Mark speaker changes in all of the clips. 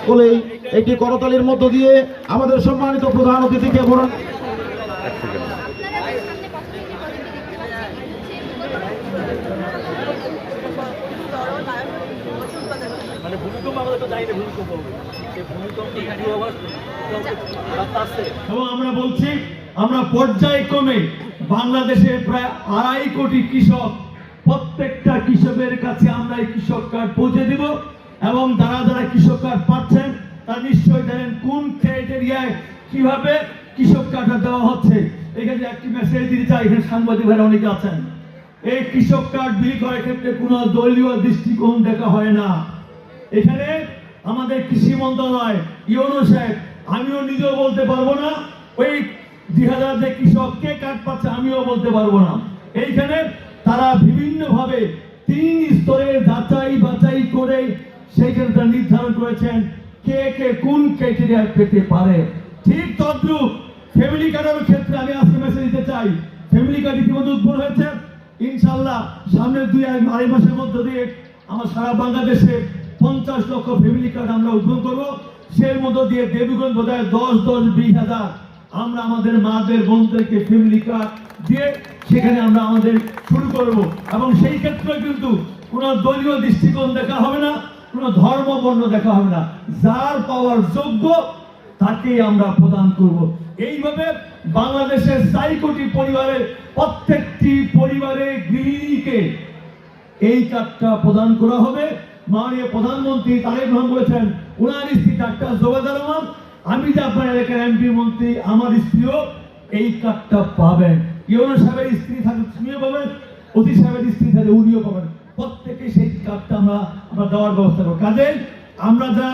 Speaker 1: বলেই একটি করতালির মধ্য দিয়ে আমাদের সম্মানিত প্রধান অতিথিকে বরণ
Speaker 2: এবং আমরা বলছি আমরা পর্যায়ক্রমে বাংলাদেশে প্রায় 2.5 কোটি কৃষক, প্রত্যেকটা কৃষকের কাছে আমরা এই কৃষক কার্ড পৌঁছে দিব এবং যারা যারা কৃষক কার্ড পাচ্ছেন তারা নিশ্চয়ই জানেন কোন ক্রাইটেরিয়ায় কিভাবে কৃষক কার্ডটা দেওয়া হচ্ছে। এখানে একটি মেসেজ দিতে চাই, এখানে সাংবাদিক ভাইরা অনেকে আছেন। এই কৃষক কার্ড বিলি করার ক্ষেত্রে কোনো দলীয় দৃষ্টিকোণ দেখা হয় না। এখানে আমাদের কৃষি মন্ত্রণালয়, ইউনো সাহেব, আমিও নিজেও বলতে পারবো না ওই 2000 যে কৃষক কে কার্ড পাচ্ছে আমিও বলতে পারবো না। এইখানে তারা বিভিন্ন ভাবে 3 স্তরে যাচাই বাছাই করে সেইখানে তারা নির্ধারণ করেছেন কে কে কোন ক্রাইটেরিয়া পেতে পারে। ঠিক তদ্রুপ ফ্যামিলি কার্ডের ক্ষেত্রে আমি আজকে মেসেজ দিতে চাই, ফ্যামিলি কার্ড ইতিমধ্যে উদ্বোধন হয়েছে। ইনশাল্লাহ সামনের 2-2.5 মাসের মধ্যে দিয়ে আমার সারা বাংলাদেশে 50 লক্ষ ফ্যামিলি কার্ড আমরা উদ্বোধন করবো। সেই মধ্য দিয়ে দেবীগঞ্জ বোধহয় 10-20 হাজার আমরা আমাদের মাদের বোনদেরকে ফ্যামিলি কার্ড দিয়ে সেখানে আমরা আমাদের শুরু করব। এবং সেই ক্ষেত্রে কিন্তু কোনো দলীয় দৃষ্টিকোণ দেখা হবে না, কোনো ধর্ম বর্ণ দেখা হবে না, যার পাওয়ার যোগ্য তাকেই আমরা প্রদান করব। এইভাবে বাংলাদেশের 4 কোটি পরিবারের প্রত্যেকটি পরিবারে গৃহিণীকে এই কার্ডটা প্রদান করা হবে। মাননীয় প্রধানমন্ত্রী তারেক রহমান বলেছেন ওনার স্ত্রী ডাক্তার জোবেদা রহমান, আমি যে আপনার এলাকার এমপি মন্ত্রী, আমার স্ত্রীও এই কার্ডটা পাবেন। ইউনো সাহেবের স্ত্রী থাকলে তুমিও পাবেন, অতি সাহেবের স্ত্রী থাকলে উনিও পাবেন। প্রত্যেকে সেই কার্ডটা আমরা দেওয়ার ব্যবস্থা করব। কাজে আমরা যা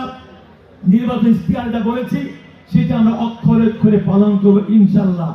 Speaker 2: নির্বাচন ইশতেহারটা বলেছি সেটা আমরা অক্ষরে অক্ষরে পালন করবো ইনশাল্লাহ।